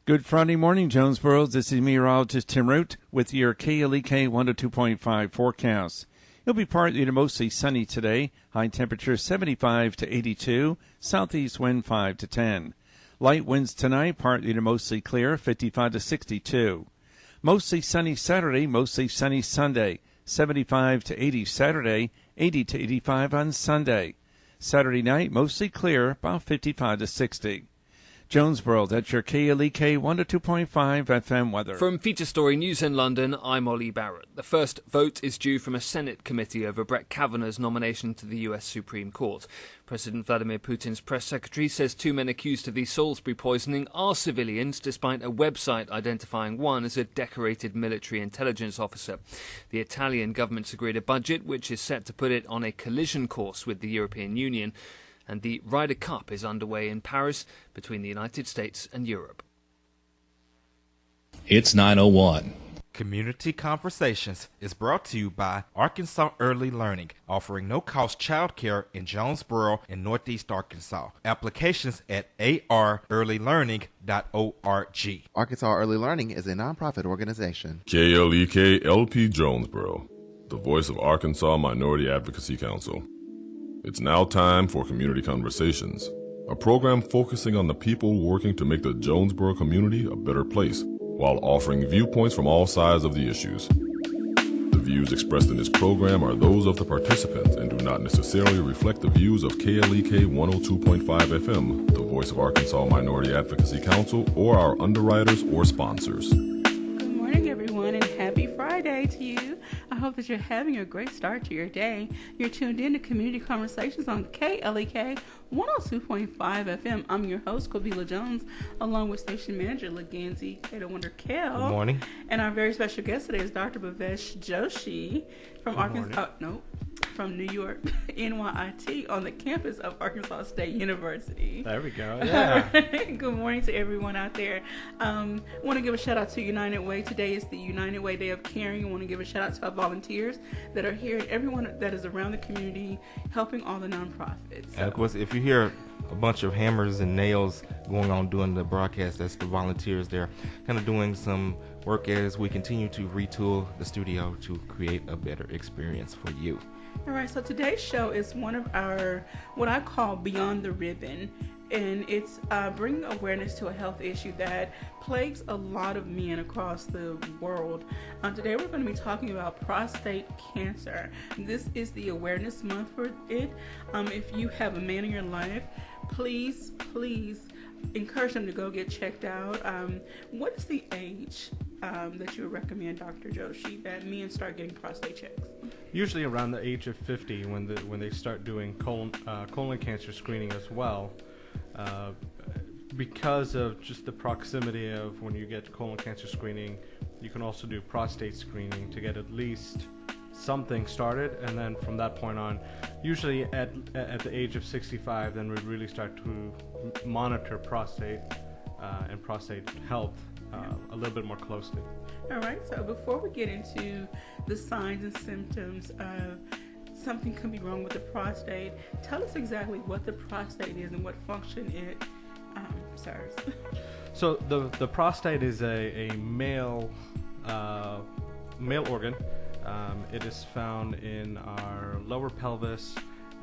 Good Friday morning, Jonesboro. This is meteorologist Tim Root with your KLEK 102.5 forecast. It'll be partly to mostly sunny today. High temperature 75 to 82. Southeast wind 5 to 10. Light winds tonight, partly to mostly clear, 55 to 62. Mostly sunny Saturday, mostly sunny Sunday. 75 to 80 Saturday, 80 to 85 on Sunday. Saturday night, mostly clear, about 55 to 60. Jonesboro, that's your KLEK 102.5 FM weather. From Feature Story News in London, I'm Ollie Barrett. The first vote is due from a Senate committee over Brett Kavanaugh's nomination to the US Supreme Court. President Vladimir Putin's press secretary says 2 men accused of the Salisbury poisoning are civilians, despite a website identifying one as a decorated military intelligence officer. The Italian government's agreed a budget which is set to put it on a collision course with the European Union. And the Ryder Cup is underway in Paris between the United States and Europe. It's 9:01. Community Conversations is brought to you by Arkansas Early Learning, offering no-cost childcare in Jonesboro and Northeast Arkansas. Applications at arearlylearning.org. Arkansas Early Learning is a nonprofit organization. KLEK LP Jonesboro, the voice of Arkansas Minority Advocacy Council. It's now time for Community Conversations, a program focusing on the people working to make the Jonesboro community a better place, while offering viewpoints from all sides of the issues. The views expressed in this program are those of the participants and do not necessarily reflect the views of KLEK 102.5 FM, the voice of Arkansas Minority Advocacy Council, or our underwriters or sponsors. Good morning, everyone, and happy Friday to you. I hope that you're having a great start to your day. You're tuned in to Community Conversations on KLEK 102.5 FM. I'm your host, Kobila Jones, along with station manager LaGanzie, Kale. Good morning. And our very special guest today is Dr. Bhavesh Joshi from from New York, NYIT, on the campus of Arkansas State University. There we go. Yeah. Good morning to everyone out there. Want to give a shout out to United Way. Today is the United Way Day of Caring. I want to give a shout out to our volunteers that are here and everyone that is around the community helping all the nonprofits. And of course, if you hear a bunch of hammers and nails going on during the broadcast, that's the volunteers there kind of doing some work as we continue to retool the studio to create a better experience for you. All right, so today's show is one of our, what I call Beyond the Ribbon, and it's bringing awareness to a health issue that plagues a lot of men across the world. Today we're going to be talking about prostate cancer. This is the awareness month for it. If you have a man in your life, please encourage them to go get checked out. What is the age that you would recommend, Dr. Joshi, that men start getting prostate checks? Usually around the age of 50, when they start doing colon cancer screening as well, because of just the proximity of when you get colon cancer screening, you can also do prostate screening to get at least something started, and then from that point on, usually at the age of 65, then we really start to monitor prostate and prostate health a little bit more closely. All right, so before we get into the signs and symptoms of something could be wrong with the prostate, tell us exactly what the prostate is and what function it serves. So the prostate is a male organ. It is found in our lower pelvis,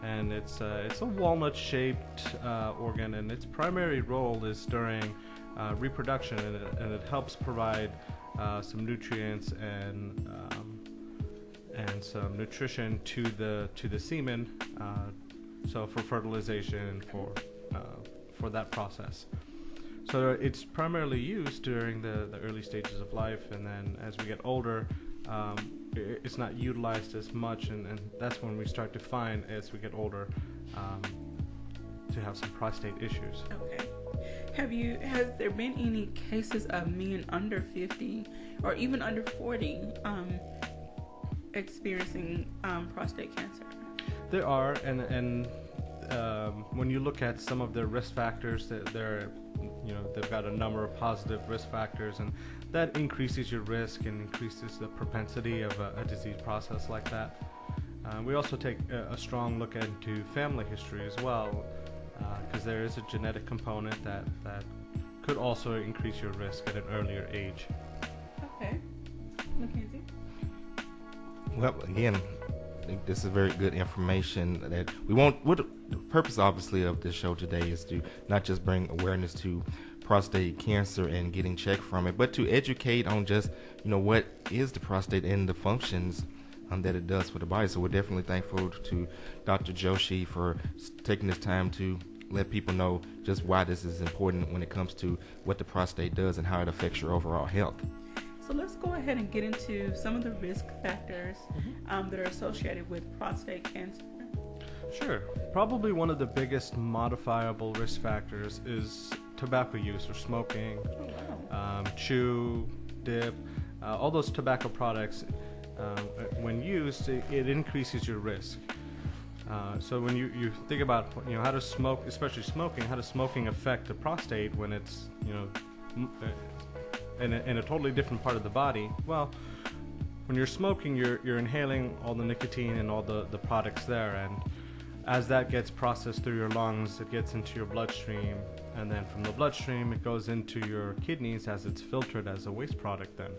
and it's a walnut-shaped organ, and its primary role is during reproduction, and it helps provide some nutrients and some nutrition to the semen, so for fertilization, for that process. So it's primarily used during the early stages of life, and then as we get older, it's not utilized as much, and that's when we start to find, as we get older, to have some prostate issues. Okay. Has there been any cases of men under 50 or even under 40 experiencing prostate cancer? There are, and when you look at some of their risk factors, they've got a number of positive risk factors, and that increases your risk and increases the propensity of a disease process like that. We also take a strong look into family history as well, because there is a genetic component that could also increase your risk at an earlier age. Okay. LaGanzie? Well, again, I think this is very good information that we want. What the purpose, obviously, of this show today is to not just bring awareness to prostate cancer and getting checked from it, but to educate on just, what is the prostate and the functions that it does for the body. So we're definitely thankful to Dr. Joshi for taking this time to let people know just why this is important when it comes to what the prostate does and how it affects your overall health. So let's go ahead and get into some of the risk factors that are associated with prostate cancer. Sure. Probably one of the biggest modifiable risk factors is tobacco use or smoking, chew, dip, all those tobacco products. When used, it increases your risk. So when you think about how to smoke, especially smoking, how does smoking affect the prostate when it's in a totally different part of the body? Well, when you're smoking, you're inhaling all the nicotine and all the products there, and as that gets processed through your lungs, it gets into your bloodstream, and then from the bloodstream it goes into your kidneys as it's filtered as a waste product then.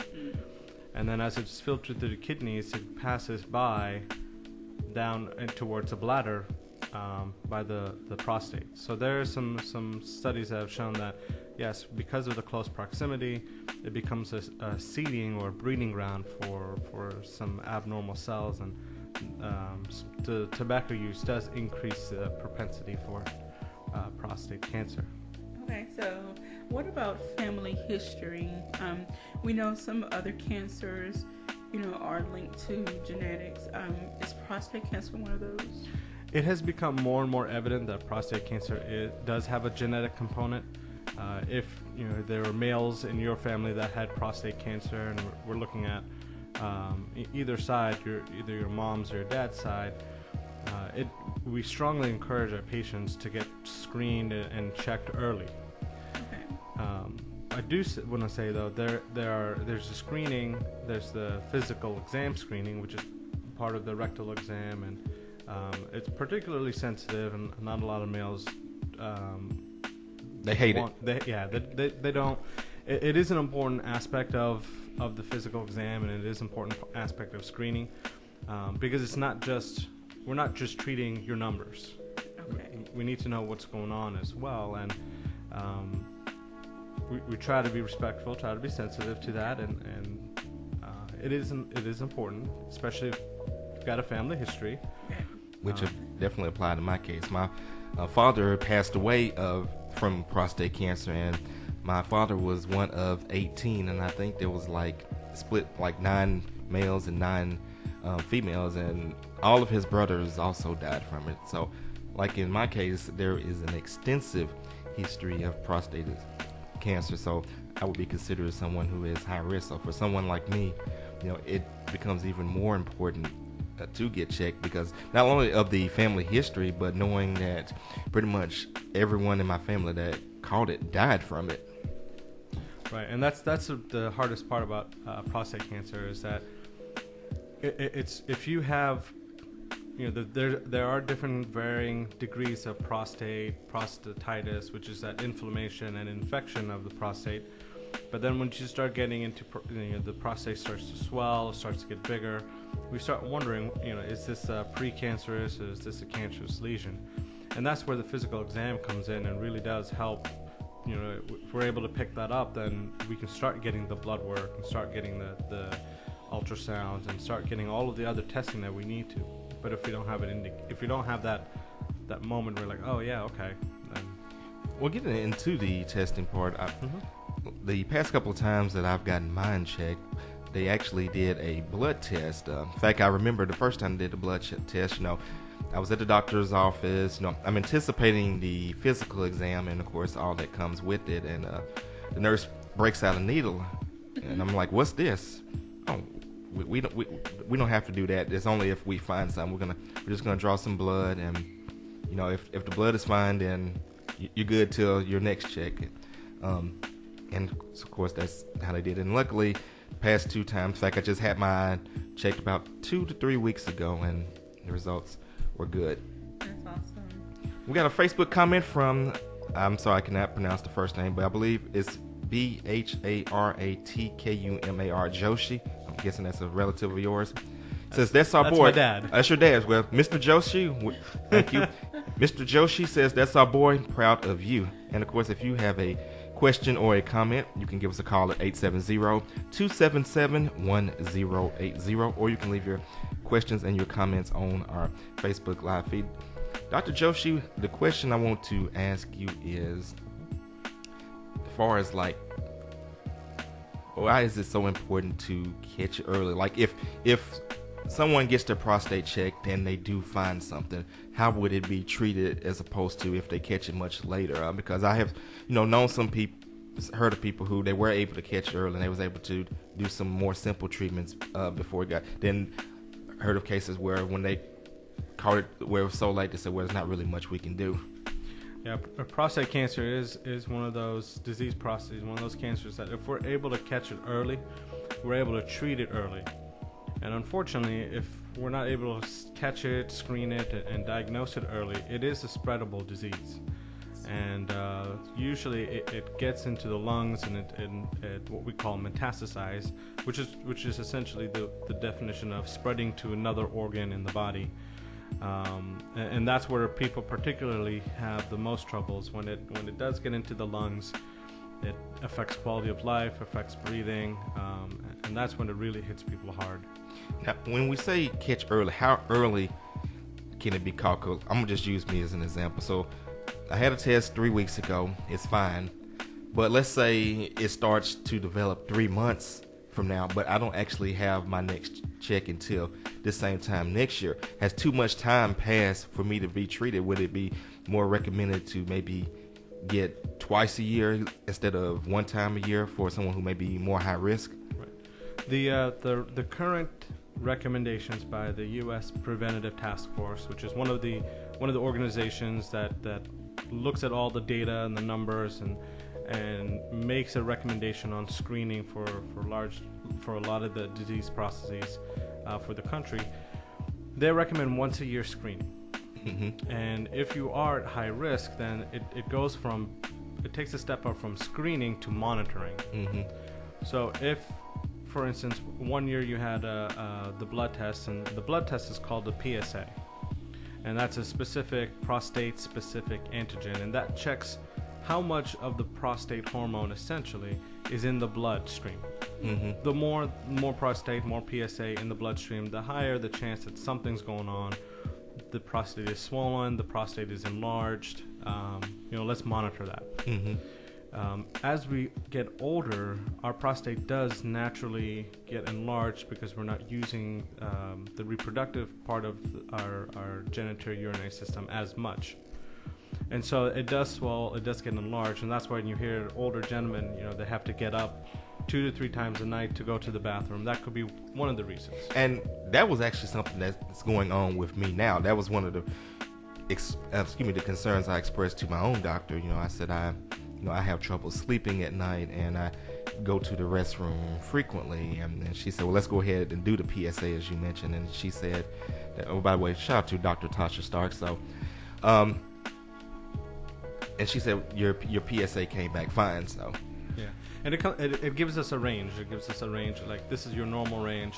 And then as it's filtered through the kidneys, it passes by down and towards the bladder by the prostate. So there are some studies that have shown that, yes, because of the close proximity, it becomes a seeding or breeding ground for some abnormal cells, and the tobacco use does increase the propensity for prostate cancer. Okay, so what about family history? We know some other cancers, are linked to genetics. Is prostate cancer one of those? It has become more and more evident that prostate cancer does have a genetic component. If there were males in your family that had prostate cancer, and we're looking at either side, either your mom's or your dad's side, we strongly encourage our patients to get screened and checked early. Okay. I do want to say though, there's a screening. There's the physical exam screening, which is part of the rectal exam, and it's particularly sensitive, and not a lot of males. They hate it. They don't. It is an important aspect of the physical exam, and it is an important aspect of screening, because we're not just treating your numbers. Okay. We need to know what's going on as well, and we try to be respectful, try to be sensitive to that, and it is important, especially if you've got a family history. Which definitely applied in my case. My father passed away from prostate cancer, and my father was one of 18, and I think there was split 9 males and 9 females, and all of his brothers also died from it. So, in my case, there is an extensive history of prostate cancer, so I would be considered someone who is high risk. So for someone like me, it becomes even more important to get checked, because not only of the family history, but knowing that pretty much everyone in my family that caught it died from it. Right, and that's the hardest part about prostate cancer, is that it's if you have, there are different varying degrees of prostatitis, which is that inflammation and infection of the prostate. But then once you start getting into, the prostate starts to swell, starts to get bigger, we start wondering, is this precancerous, or is this a cancerous lesion? And that's where the physical exam comes in and really does help. If we're able to pick that up, then we can start getting the blood work and start getting the ultrasounds and start getting all of the other testing that we need to. But if we don't have if we don't have that moment, we're like, oh yeah, okay. Then. Well, getting into the testing part, the past couple of times that I've gotten mine checked, they actually did a blood test. In fact, I remember the first time they did the blood test, I was at the doctor's office. I'm anticipating the physical exam, and of course, all that comes with it. And the nurse breaks out a needle, and I'm like, "What's this?" Oh, we don't have to do that. It's only if we find something. We're just gonna draw some blood, and if the blood is fine, then you're good till your next check. And of course, that's how they did it. And luckily, past 2 times, in fact, I just had mine checked about 2 to 3 weeks ago, and the results were good. That's awesome. We got a Facebook comment from I'm sorry, I cannot pronounce the first name, but I believe it's Bharatkumar, Joshi. I'm guessing that's a relative of yours. Says that's our That's boy. my dad. That's your dad as well. Mr. Joshi, thank you. Mr. Joshi says that's our boy, proud of you. And of course, if you have a question or a comment, you can give us a call at 870-277-1080, or you can leave your questions and your comments on our Facebook live feed. Dr. Joshi, the question I want to ask you is, as far as like, why is it so important to catch it early? Like if someone gets their prostate checked and they do find something, how would it be treated as opposed to if they catch it much later? Because I have, known some people, heard of people who they were able to catch it early and they was able to do some more simple treatments before it got. Then heard of cases where when they caught it, where it was so late, they said, well, there's not really much we can do. Yeah, prostate cancer is one of those disease processes, one of those cancers that if we're able to catch it early, we're able to treat it early. And unfortunately, if we're not able to catch it, screen it, and diagnose it early, it is a spreadable disease. And usually it gets into the lungs and it what we call metastasize, which is essentially the definition of spreading to another organ in the body. And that's where people particularly have the most troubles. When it does get into the lungs, it affects quality of life, affects breathing, and that's when it really hits people hard. Now, when we say catch early, how early can it be caught? I'm going to just use me as an example. So I had a test 3 weeks ago. It's fine. But let's say it starts to develop 3 months from now, but I don't actually have my next check until the same time next year. Has too much time passed for me to be treated? Would it be more recommended to maybe get twice a year instead of one time a year for someone who may be more high risk? Right. The current recommendations by the U.S. Preventative Task Force, which is one of the organizations that looks at all the data and the numbers and makes a recommendation on screening for a lot of the disease processes for the country. They recommend once a year screening. Mm-hmm. And if you are at high risk, then it takes a step up from screening to monitoring. Mm-hmm. So if, for instance, 1 year you had the blood test, and the blood test is called the PSA, and that's a specific prostate-specific antigen, and that checks how much of the prostate hormone essentially is in the bloodstream. Mm-hmm. The more prostate, more PSA in the bloodstream, the higher the chance that something's going on. The prostate is swollen, the prostate is enlarged. Let's monitor that. Mm-hmm. As we get older, our prostate does naturally get enlarged because we're not using the reproductive part of our genitourinary system as much. And so it does swell, it does get enlarged, and that's why when you hear older gentlemen, they have to get up 2 to 3 times a night to go to the bathroom. That could be one of the reasons. And that was actually something that's going on with me now. That was one of the the concerns I expressed to my own doctor. I said I have trouble sleeping at night, and I go to the restroom frequently. And she said, well, let's go ahead and do the PSA, as you mentioned. And she said, by the way, shout out to Dr. Tasha Stark. So, and she said your PSA came back fine. So, yeah, and it gives us a range. It gives us a range, like this is your normal range.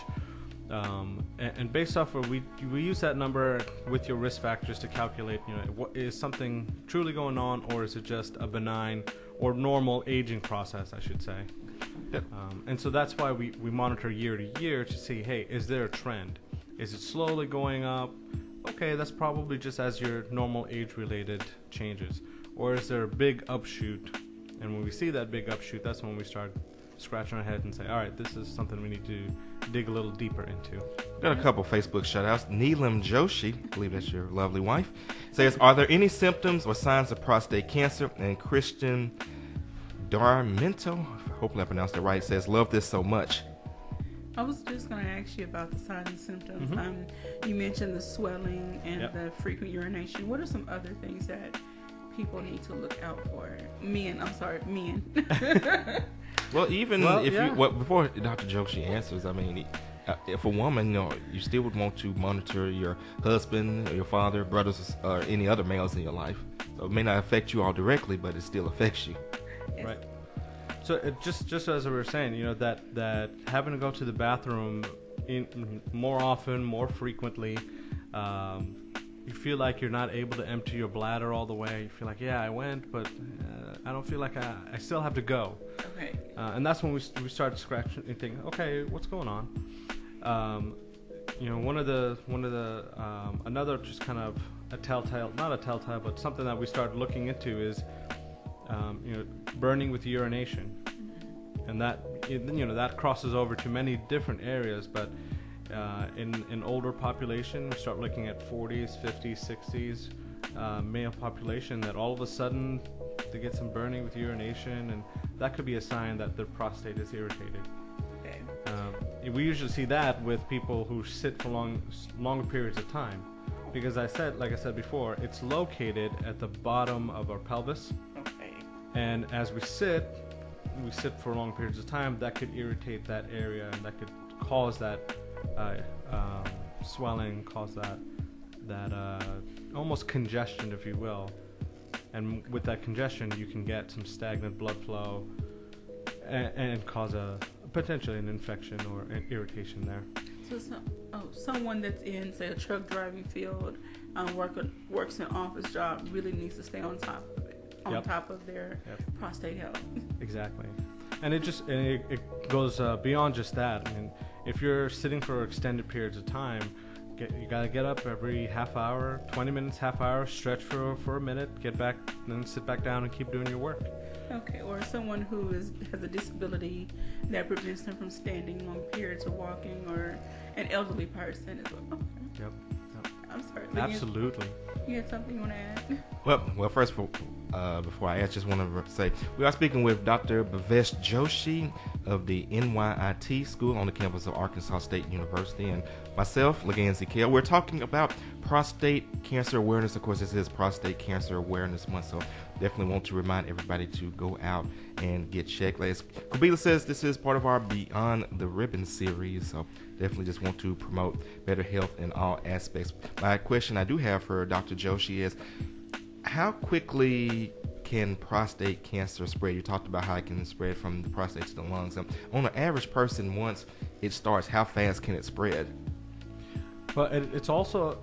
And based off of we use that number with your risk factors to calculate, what is something truly going on, or is it just a benign or normal aging process, I should say. Yep. And so that's why we monitor year to year to see, hey, is there a trend? Is it slowly going up? Okay, that's probably just as your normal age-related changes. Or is there a big upshoot? And when we see that big upshoot, that's when we start scratching our head and say, all right, this is something we need to dig a little deeper into. Got a couple Facebook shout-outs. Neelam Joshi, I believe that's your lovely wife, says, are there any symptoms or signs of prostate cancer? And Christian Darmento, hopefully I pronounced it right, says, love this so much. I was just going to ask you about the signs and symptoms. Mm-hmm. You mentioned the swelling and the frequent urination. What are some other things that people need to look out for? Men. Well, before Dr. Joshi answers, I mean, if a woman, you still would want to monitor your husband or your father, brothers, or any other males in your life. So it may not affect you all directly, but it still affects you. Right. So just as we were saying, that having to go to the bathroom more often, more frequently, you feel like you're not able to empty your bladder all the way. You feel like, yeah, I went, but I don't feel like I still have to go. Okay. And that's when we started scratching and thinking, okay, what's going on? One of the another just kind of a telltale, not a telltale, but something that we started looking into is, burning with urination, and that crosses over to many different areas, but in older population, we start looking at 40s, 50s, 60s male population that all of a sudden they get some burning with urination, and that could be a sign that their prostate is irritated. Okay. We usually see that with people who sit for longer periods of time, because like I said before, it's located at the bottom of our pelvis. Okay. And as we sit for long periods of time, that could irritate that area, and that could cause that swelling, cause that almost congestion, if you will. And with that congestion, you can get some stagnant blood flow and cause potentially an infection or an irritation there. So someone that's in, say, a truck driving field, works an office job, really needs to stay on top of it, top of their prostate health. Exactly. And it goes beyond just that. I mean, if you're sitting for extended periods of time, you gotta get up every half hour, 20 minutes, half hour, stretch for a minute, get back, then sit back down and keep doing your work. Okay, or someone who has a disability that prevents them from standing long periods or walking, or an elderly person as well. Okay. Yep. I'm sorry. Absolutely. You had something you want to add? Well, first, before I ask, just want to say we are speaking with Dr. Bhavesh Joshi of the NYIT School on the campus of Arkansas State University, and myself, LaGanzie, Kale. We're talking about prostate cancer awareness. Of course, this is Prostate Cancer Awareness Month, so definitely want to remind everybody to go out and get checked. As Kabila says, this is part of our Beyond the Ribbon series, so definitely just want to promote better health in all aspects. My question I do have for Dr. Joshi is, how quickly can prostate cancer spread? You talked about how it can spread from the prostate to the lungs. On an average person, once it starts, how fast can it spread? Well, it's also,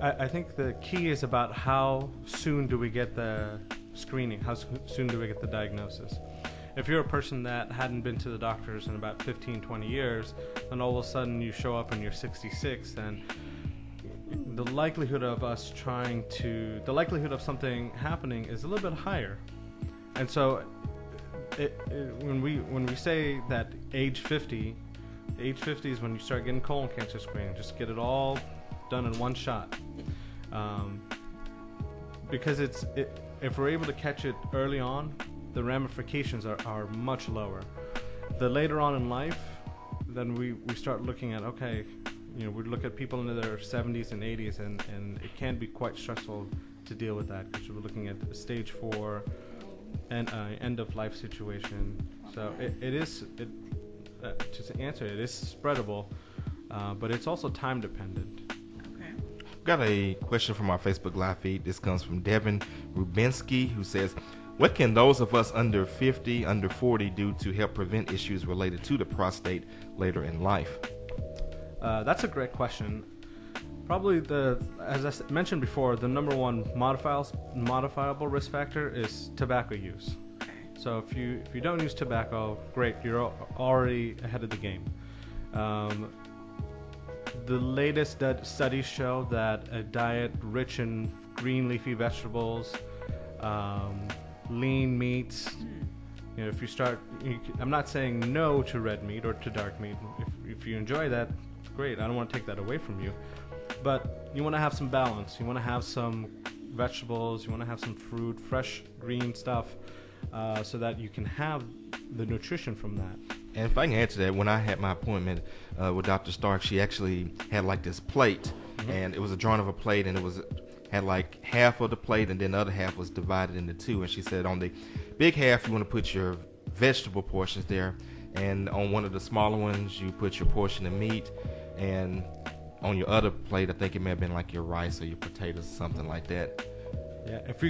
I think the key is about how soon do we get the screening, how soon do we get the diagnosis. If you're a person that hadn't been to the doctors in about 15, 20 years, and all of a sudden you show up and you're 66, then the likelihood of something happening is a little bit higher. And so when we say that age 50 is when you start getting colon cancer screening. Just get it all done in one shot. Because if we're able to catch it early on, the ramifications are much lower. The later on in life, then we start looking at, okay, we look at people in their 70s and 80s, and it can be quite stressful to deal with that, because we're looking at stage 4 and end of life situation. So to answer it is spreadable, but it's also time dependent. Okay. We've got a question from our Facebook Live feed. This comes from Devin Rubinsky, who says, what can those of us under 50, under 40 do to help prevent issues related to the prostate later in life? That's a great question. Probably as I mentioned before, the number one modifiable risk factor is tobacco use. So if you don't use tobacco, great, you're already ahead of the game. The latest studies show that a diet rich in green leafy vegetables, lean meats, if you start, I'm not saying no to red meat or to dark meat. If you enjoy that, great. I don't want to take that away from you. But you want to have some balance. You want to have some vegetables. You want to have some fruit, fresh green stuff, so that you can have the nutrition from that. And if I can add to that, when I had my appointment with Dr. Stark, she actually had like this plate, and it was a drawing of a plate, and had like half of the plate, and then the other half was divided into two. And she said on the big half, you want to put your vegetable portions there, and on one of the smaller ones, you put your portion of meat, and on your other plate, I think it may have been like your rice or your potatoes, something like that. Yeah, if we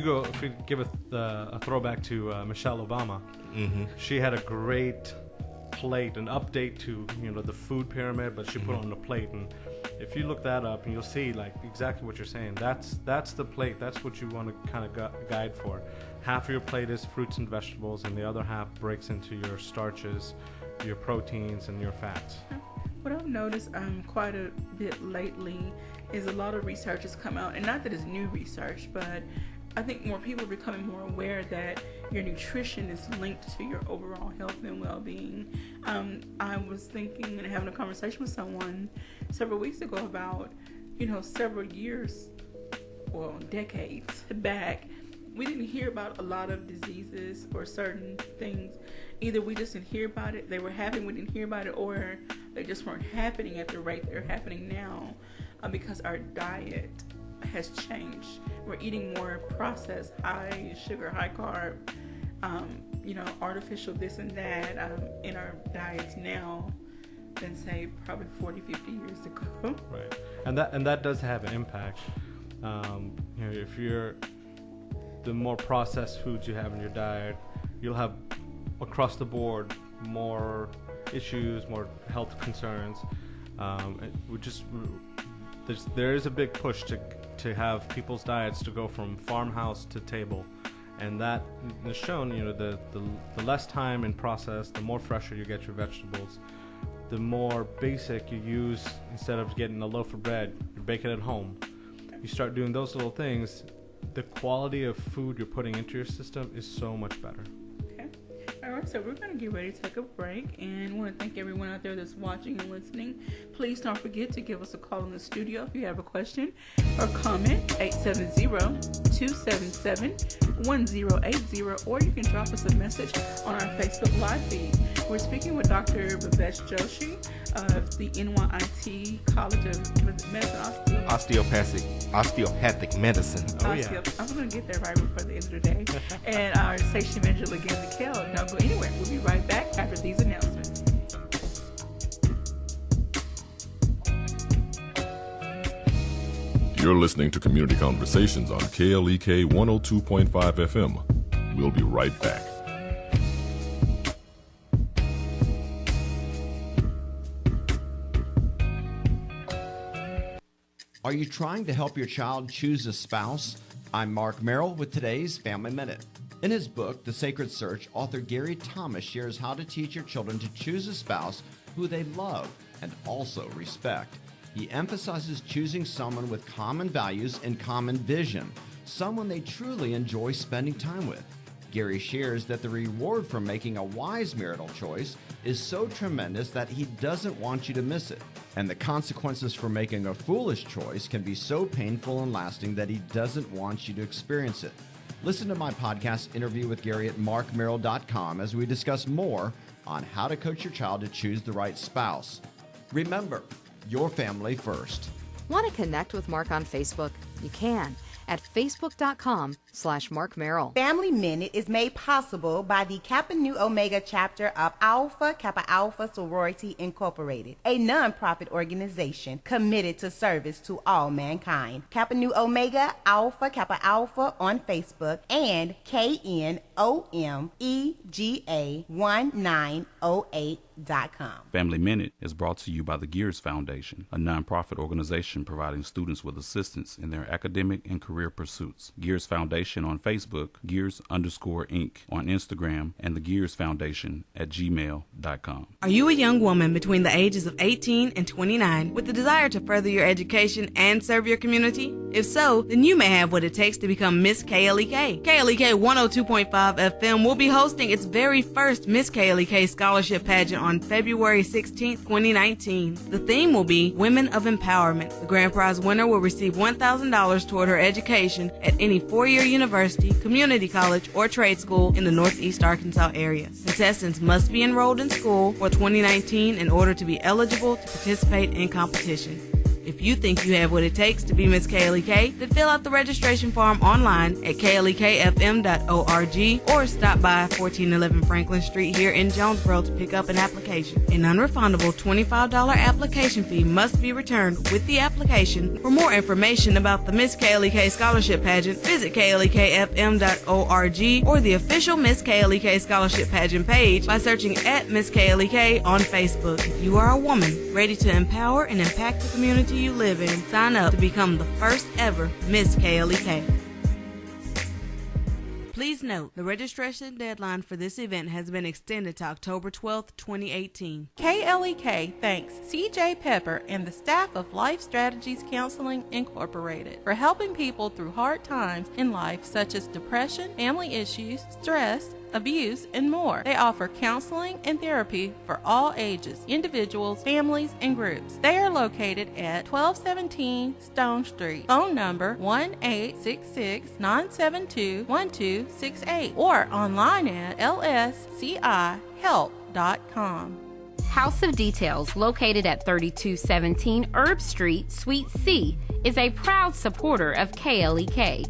give a throwback to Michelle Obama, she had a great plate, an update to the food pyramid, but she put it on the plate. And if you look that up, and you'll see like exactly what you're saying. That's the plate. That's what you want to kind of guide for. Half of your plate is fruits and vegetables, and the other half breaks into your starches, your proteins, and your fats. What I've noticed quite a bit lately is a lot of research has come out, and not that it's new research, but I think more people are becoming more aware that your nutrition is linked to your overall health and well-being. I was thinking and having a conversation with someone several weeks ago about, several years, well, decades back, we didn't hear about a lot of diseases or certain things. Either we just didn't hear about it, they were happening, we didn't hear about it, or they just weren't happening at the rate they're happening now because our diet has changed. We're eating more processed, high sugar, high carb, artificial this and that in our diets now than say probably 40, 50 years ago. Right, and that does have an impact. If you're the more processed foods you have in your diet, you'll have across the board more issues, more health concerns. There is a big push to have people's diets to go from farmhouse to table, and that is shown. The less time in process, the more fresher you get your vegetables, the more basic you use. Instead of getting a loaf of bread, you bake it at home. You start doing those little things, the quality of food you're putting into your system is so much better. All right, so we're going to get ready to take a break, and I want to thank everyone out there that's watching and listening. Please don't forget to give us a call in the studio if you have a question or comment, 870-277-1080, or you can drop us a message on our Facebook Live feed. We're speaking with Dr. Bhavesh Joshi of the NYIT College of Medicine, Osteopathic medicine. Oh, yeah. I'm going to get there right before the end of the day. And our station manager, LaGanzie, Kale. Don't go anywhere. We'll be right back after these announcements. You're listening to Community Conversations on KLEK 102.5 FM. We'll be right back. Are you trying to help your child choose a spouse? I'm Mark Merrill with today's Family Minute. In his book, The Sacred Search, author Gary Thomas shares how to teach your children to choose a spouse who they love and also respect. He emphasizes choosing someone with common values and common vision, someone they truly enjoy spending time with. Gary shares that the reward for making a wise marital choice is so tremendous that he doesn't want you to miss it. And the consequences for making a foolish choice can be so painful and lasting that he doesn't want you to experience it. Listen to my podcast interview with Gary at markmerrill.com as we discuss more on how to coach your child to choose the right spouse. Remember, your family first. Want to connect with Mark on Facebook? You can at facebook.com/Mark Merrill. Family Minute is made possible by the Kappa Nu Omega chapter of Alpha Kappa Alpha Sorority Incorporated, a non-profit organization committed to service to all mankind. Kappa Nu Omega Alpha Kappa Alpha on Facebook and KNOMEGA1908.com. Family Minute is brought to you by the Gears Foundation, a non-profit organization providing students with assistance in their academic and career pursuits. Gears Foundation on Facebook, Gears_Inc. on Instagram, and the Gears Foundation at gmail.com. Are you a young woman between the ages of 18 and 29 with the desire to further your education and serve your community? If so, then you may have what it takes to become Miss KLEK. KLEK 102.5 FM will be hosting its very first Miss KLEK scholarship pageant on February 16, 2019. The theme will be Women of Empowerment. The grand prize winner will receive $1,000 toward her education at any four-year university, community college, or trade school in the Northeast Arkansas area. Contestants must be enrolled in school for 2019 in order to be eligible to participate in competition. If you think you have what it takes to be Miss KLEK, then fill out the registration form online at klekfm.org or stop by 1411 Franklin Street here in Jonesboro to pick up an application. An unrefundable $25 application fee must be returned with the application. For more information about the Miss KLEK Scholarship Pageant, visit klekfm.org or the official Miss KLEK Scholarship Pageant page by searching at Miss KLEK on Facebook. If you are a woman ready to empower and impact the community you live in, sign up to become the first ever Miss KLEK. Please note, the registration deadline for this event has been extended to October 12th, 2018. KLEK thanks CJ Pepper and the staff of Life Strategies Counseling Incorporated for helping people through hard times in life such as depression, family issues, stress, abuse, and more. They offer counseling and therapy for all ages, individuals, families, and groups. They are located at 1217 Stone Street. Phone number 1-866-972-1268 or online at lscihelp.com. House of Details, located at 3217 Herb Street, Suite C, is a proud supporter of KLEK,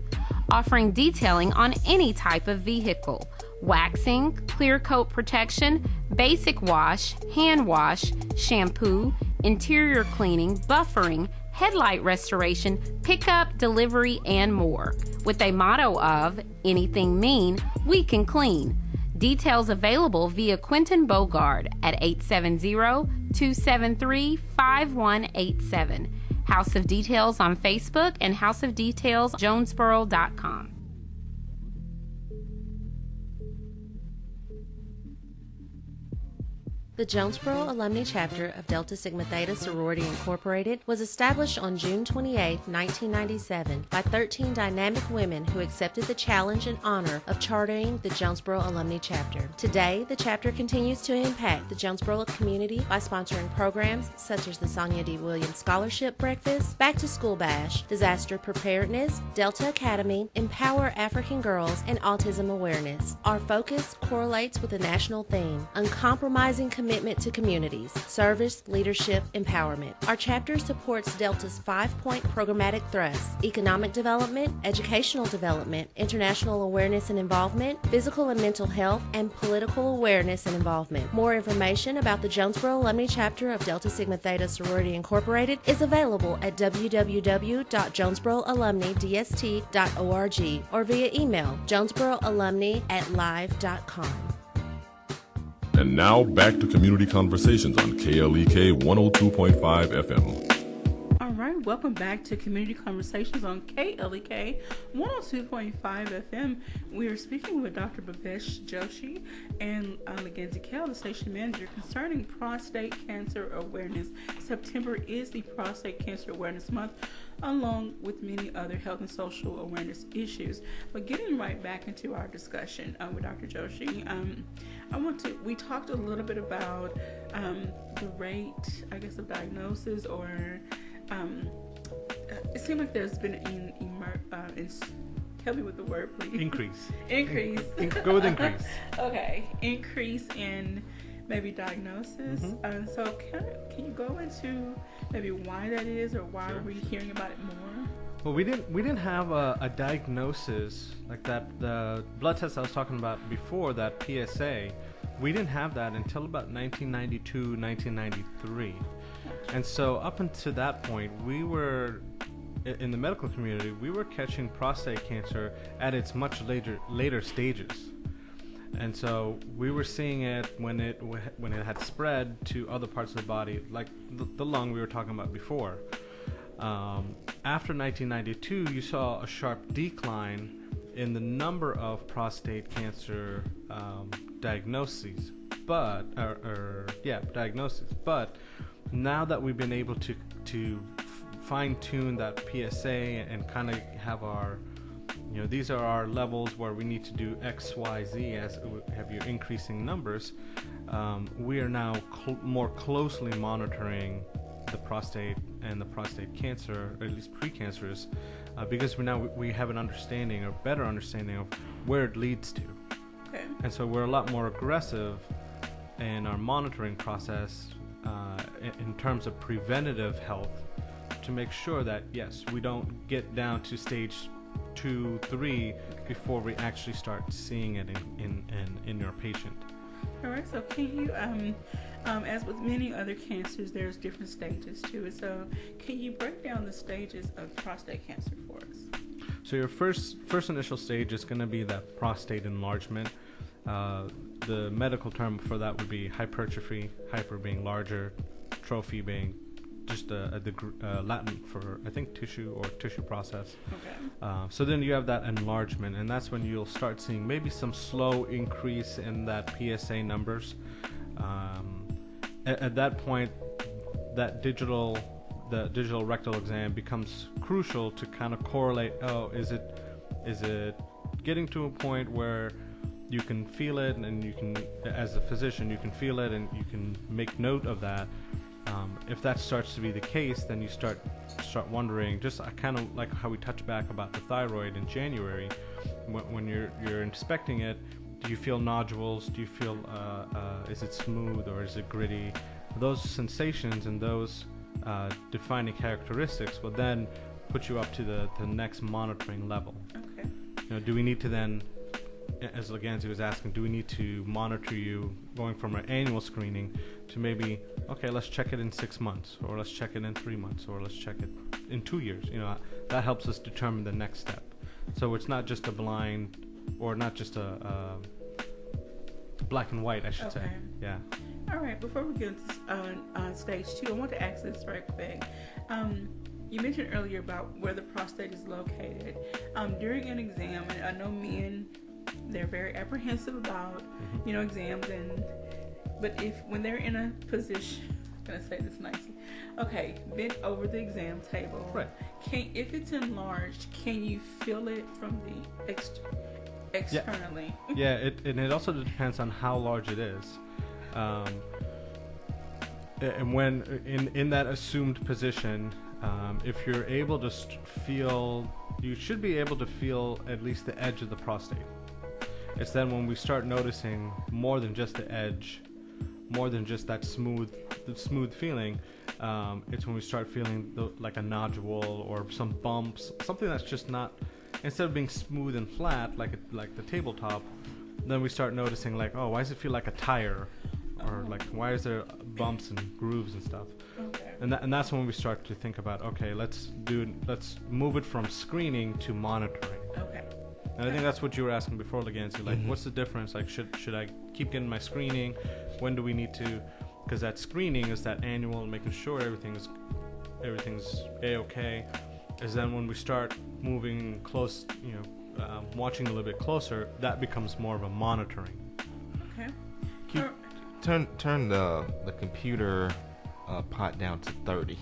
offering detailing on any type of vehicle. Waxing, clear coat protection, basic wash, hand wash, shampoo, interior cleaning, buffering, headlight restoration, pickup, delivery, and more. With a motto of, anything mean, we can clean. Details available via Quentin Bogard at 870-273-5187. House of Details on Facebook and houseofdetailsjonesboro.com. The Jonesboro Alumni Chapter of Delta Sigma Theta Sorority Incorporated was established on June 28, 1997 by 13 dynamic women who accepted the challenge and honor of chartering the Jonesboro Alumni Chapter. Today, the chapter continues to impact the Jonesboro community by sponsoring programs such as the Sonia D. Williams Scholarship Breakfast, Back to School Bash, Disaster Preparedness, Delta Academy, Empower African Girls, and Autism Awareness. Our focus correlates with the national theme, uncompromising commitment to communities, service, leadership, empowerment. Our chapter supports Delta's 5-point programmatic thrusts: economic development, educational development, international awareness and involvement, physical and mental health, and political awareness and involvement. More information about the Jonesboro Alumni Chapter of Delta Sigma Theta Sorority Incorporated is available at www.jonesboroalumnidst.org or via email jonesboroalumni@live.com. And now back to Community Conversations on KLEK 102.5 FM. All right, welcome back to Community Conversations on KLEK 102.5 FM. We are speaking with Dr. Bhavesh Joshi and LaGanzie Kale, the station manager, concerning prostate cancer awareness. September is the Prostate Cancer Awareness Month, along with many other health and social awareness issues. But getting right back into our discussion with Dr. Joshi, we talked a little bit about the rate, I guess, of diagnosis, or it seemed like there's been help me with the word, please. Increase. Go with increase. Okay, increase in maybe diagnosis. So can you go into maybe why that is, or why are we hearing about it more? Well, we didn't have a diagnosis like that. The blood test I was talking about before, that PSA, we didn't have that until about 1992, 1993. And so up until that point, we were, in the medical community, we were catching prostate cancer at its much later stages. And so we were seeing it when it had spread to other parts of the body, like the lung we were talking about before. After 1992, you saw a sharp decline in the number of prostate cancer diagnoses. But now that we've been able to fine-tune that PSA and kind of have our, these are our levels where we need to do X, Y, Z as we have your increasing numbers, we are now more closely monitoring the prostate and the prostate cancer, or at least precancerous, because we have an understanding, or better understanding, of where it leads to. Okay. And so we're a lot more aggressive in our monitoring process in terms of preventative health, to make sure that, yes, we don't get down to stage 2, 3 before we actually start seeing it in your patient. All right, so can you, as with many other cancers, there's different stages to it. So can you break down the stages of prostate cancer for us? So your first initial stage is going to be that prostate enlargement. The medical term for that would be hypertrophy, hyper being larger, trophy being just Latin for, I think, tissue or tissue process. Okay. So then you have that enlargement, and that's when you'll start seeing maybe some slow increase in that PSA numbers. At that point, the digital rectal exam becomes crucial to kind of correlate. Oh, is it getting to a point where you can feel it, and you can, as a physician, you can feel it, and you can make note of that. If that starts to be the case, then you start wondering, just kind of like how we touched back about the thyroid in January. When you're inspecting it, do you feel nodules? Do you feel is it smooth or is it gritty? Those sensations and those defining characteristics will then put you up to the next monitoring level. Okay. Do we need to then, as LaGanzie was asking, do we need to monitor you going from an annual screening to maybe, okay, let's check it in 6 months, or let's check it in 3 months, or let's check it in 2 years? That helps us determine the next step. So it's not just a blind, or not just a black and white, I should say. Yeah. All right, before we get into stage 2, I want to ask this right quick. You mentioned earlier about where the prostate is located. During an exam, and I know men, they're very apprehensive about, exams, but when they're in a position, I'm going to say this nicely, okay, bent over the exam table, right? If it's enlarged, can you feel it from the externally? Yeah, it also depends on how large it is. And when in that assumed position, if you're able to feel, you should be able to feel at least the edge of the prostate. It's then when we start noticing more than just the edge, more than just that smooth feeling. It's when we start feeling like a nodule or some bumps, something that's just not, instead of being smooth and flat like the tabletop, then we start noticing like, oh, why does it feel like a tire? Or like, why is there bumps and grooves and stuff? Okay. And that's when we start to think about, okay, let's move it from screening to monitoring. Okay. And I think that's what you were asking before, LaGanzie. Like, what's the difference? Like, should I keep getting my screening? When do we need to? Because that screening is that annual, making sure everything's a-okay. Is then when we start moving close, watching a little bit closer, that becomes more of a monitoring. Okay. Turn the computer pot down to 30.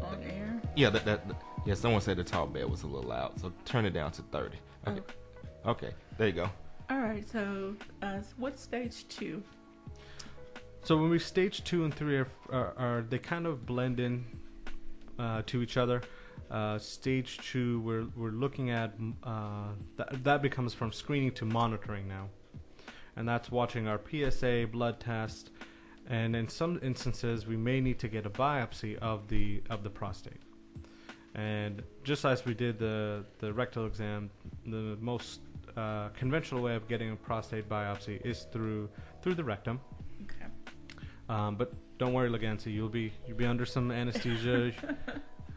On air? Yeah, yeah. Someone said the top bed was a little loud, so turn it down to 30. Okay. Okay, there you go. All right. So, what's stage 2? So when we stage 2 and 3 are they kind of blend in to each other. Stage 2, we're looking at that becomes from screening to monitoring now. And that's watching our PSA, blood test, and in some instances we may need to get a biopsy of the prostate. And just as we did the rectal exam, the most conventional way of getting a prostate biopsy is through the rectum. Okay. But don't worry, LaGanzie, you'll be under some anesthesia.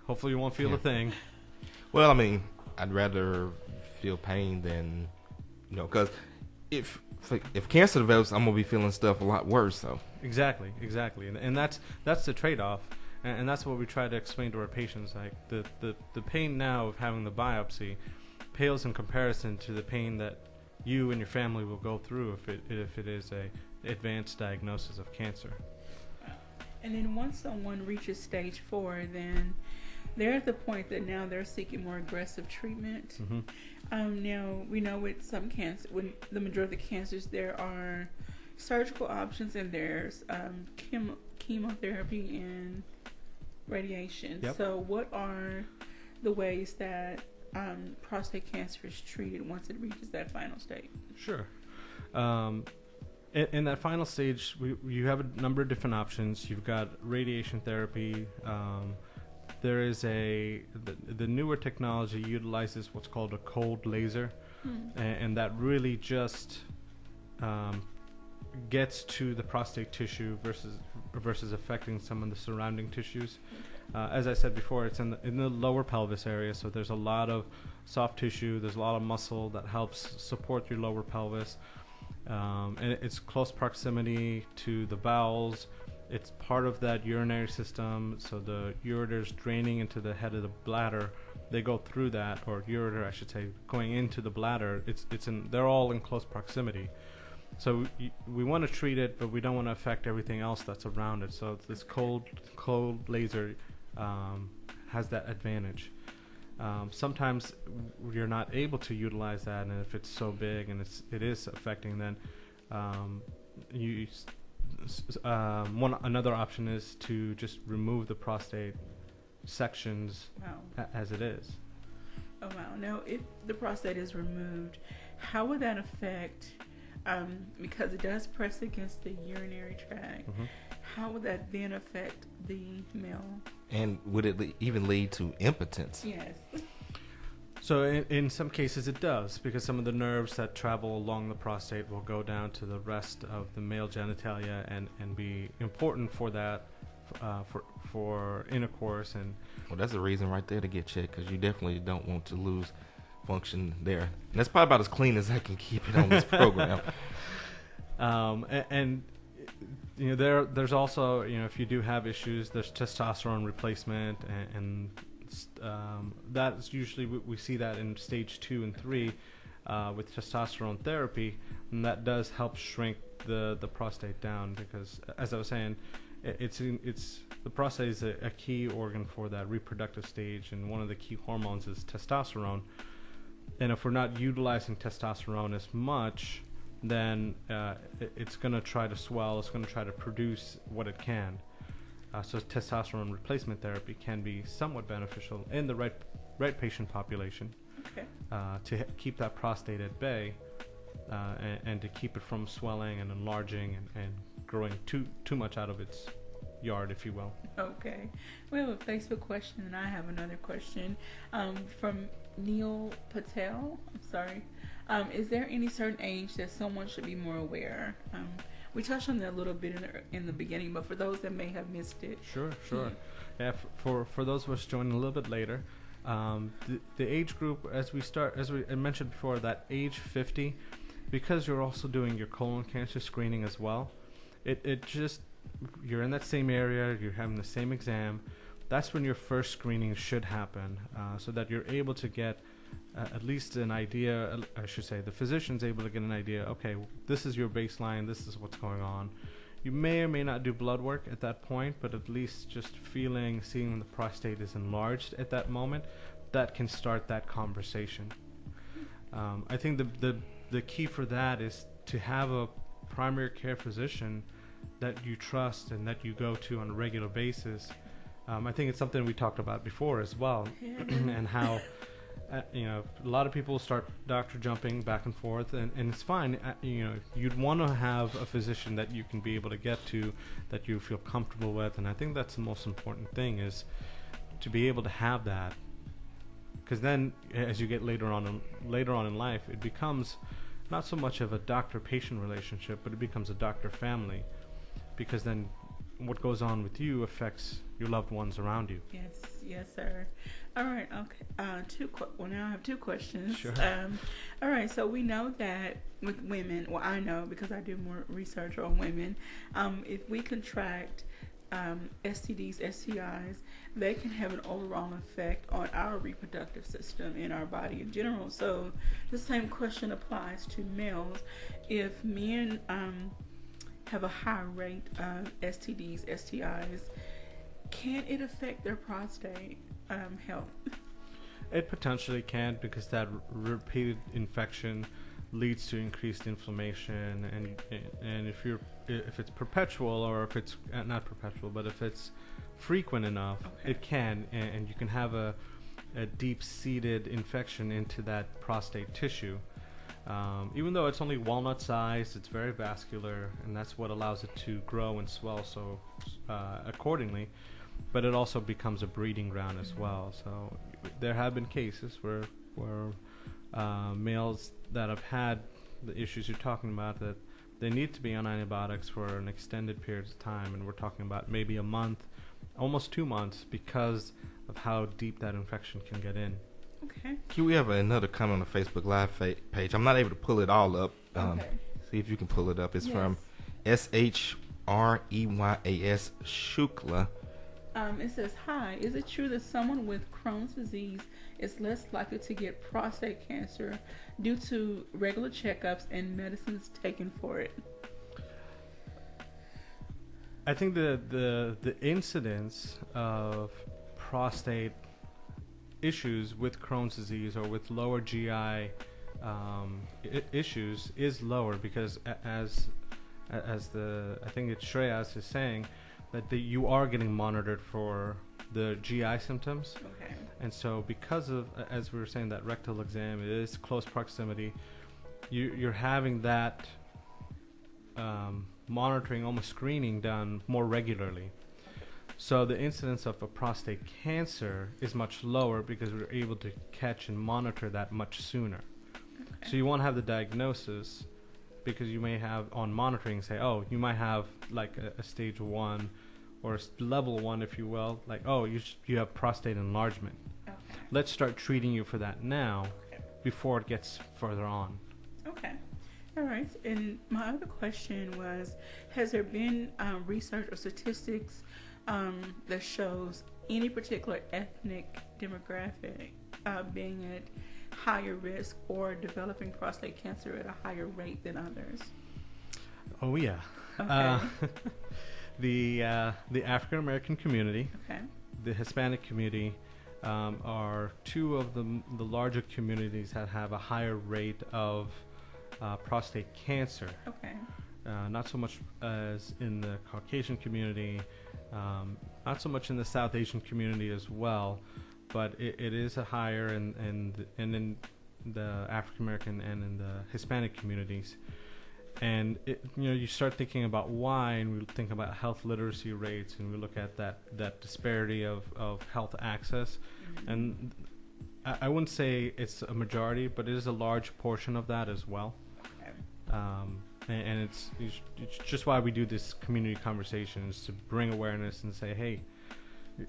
Hopefully you won't feel a thing. Well, I mean, I'd rather feel pain than, because if cancer develops, I'm gonna be feeling stuff a lot worse. So exactly, and that's the trade-off, and that's what we try to explain to our patients. Like the pain now of having the biopsy pales in comparison to the pain that you and your family will go through if it is a advanced diagnosis of cancer. And then once someone reaches stage 4, then they're at the point that now they're seeking more aggressive treatment. Mm-hmm. Now, we know with some cancer, when the majority of the cancers, there are surgical options and there's chemotherapy and radiation. Yep. So what are the ways that prostate cancer is treated once it reaches that final stage? Sure. In that final stage, you have a number of different options. You've got radiation therapy. There is the newer technology utilizes what's called a cold laser, and that really just gets to the prostate tissue versus affecting some of the surrounding tissues. As I said before, it's in the lower pelvis area, so there's a lot of soft tissue. There's a lot of muscle that helps support your lower pelvis. And it's close proximity to the bowels. It's part of that urinary system, so the ureters draining into the head of the bladder, they go through that, or ureter, I should say, going into the bladder. They're all in close proximity. So we want to treat it, but we don't want to affect everything else that's around it. So this cold laser has that advantage. Sometimes you're not able to utilize that, and if it's so big and it is affecting, then another option is to just remove the prostate sections as it is. Oh wow! Now, if the prostate is removed, how would that affect? Because it does press against the urinary tract. How would that then affect the male? And would it even lead to impotence? Yes. So in some cases it does, because some of the nerves that travel along the prostate will go down to the rest of the male genitalia and be important for that, for intercourse. And well, that's a reason right there to get checked, because you definitely don't want to lose function there. And that's probably about as clean as I can keep it on this program. And you know, there's also, you know, if you do have issues, there's testosterone replacement, and that's usually we see that in stage 2 and 3 with testosterone therapy, and that does help shrink the prostate down, because as I was saying, the prostate is a key organ for that reproductive stage, and one of the key hormones is testosterone. And if we're not utilizing testosterone as much, then it's going to try to swell. It's going to try to produce what it can. So testosterone replacement therapy can be somewhat beneficial in the right patient population, to keep that prostate at bay, and to keep it from swelling and enlarging and growing too much out of its yard, if you will. Okay. We have a Facebook question, and I have another question from Neil Patel. I'm sorry. Is there any certain age that someone should be more aware? We touched on that a little bit in the beginning, but for those that may have missed it. Sure. Yeah, for those of us joining a little bit later, the age group, as we mentioned before, that age 50, because you're also doing your colon cancer screening as well, it just, you're in that same area, you're having the same exam. That's when your first screening should happen, so that you're able to get at least an idea. I should say the physician's able to get an idea. Okay, this is your baseline. This is what's going on. You may or may not do blood work at that point, but at least just seeing the prostate is enlarged at that moment, that can start that conversation. I think the key for that is to have a primary care physician that you trust and that you go to on a regular basis. I think it's something we talked about before as well, and how you know, a lot of people start doctor jumping back and forth, and it's fine. You know, you'd want to have a physician that you can be able to get to, that you feel comfortable with, and I think that's the most important thing, is to be able to have that, because then as you get later on in life, it becomes not so much of a doctor-patient relationship, but it becomes a doctor-family, because then what goes on with you affects your loved ones around you. Yes, sir. All right, okay. Now I have two questions. Sure. All right, so we know that with women, well, I know because I do more research on women, if we contract STDs, STIs, they can have an overall effect on our reproductive system and our body in general. So the same question applies to males. If men have a high rate of STDs, STIs, can it affect their prostate health? It potentially can, because that repeated infection leads to increased inflammation, and if it's perpetual, or if it's not perpetual, but if it's frequent enough, it can, and you can have a deep-seated infection into that prostate tissue. Even though it's only walnut sized, it's very vascular, and that's what allows it to grow and swell so accordingly. But it also becomes a breeding ground as well. So there have been cases where males that have had the issues you're talking about, that they need to be on antibiotics for an extended period of time, and we're talking about maybe a month, almost 2 months, because of how deep that infection can get in. Okay. We have another comment on the Facebook Live page. I'm not able to pull it all up. Okay. See if you can pull it up. It's Yes. from SHREYAS Shukla. It says, hi, is it true that someone with Crohn's disease is less likely to get prostate cancer due to regular checkups and medicines taken for it? I think the incidence of prostate issues with Crohn's disease or with lower GI issues is lower because as I think it's Shreyas is saying that you are getting monitored for the GI symptoms. Okay. And so because of, as we were saying, that rectal exam, it is close proximity, you're having that monitoring, almost screening done more regularly. So the incidence of a prostate cancer is much lower because we're able to catch and monitor that much sooner. Okay. So you won't have the diagnosis because you may have on monitoring say, oh, you might have like a stage 1 or level 1, if you will, like, oh, you have prostate enlargement. Okay. Let's start treating you for that now before it gets further on. Okay. All right. And my other question was, has there been research or statistics that shows any particular ethnic demographic being at higher risk or developing prostate cancer at a higher rate than others? Oh, yeah. Okay. The African American community, okay, the Hispanic community are two of the larger communities that have a higher rate of prostate cancer. Okay. Not so much as in the Caucasian community, not so much in the South Asian community as well, but it is a higher in the African American and in the Hispanic communities. And you start thinking about why, and we think about health literacy rates, and we look at that disparity of health access. Mm-hmm. And I wouldn't say it's a majority, but it is a large portion of that as well. Okay. And it's just why we do this community conversations, to bring awareness and say, hey,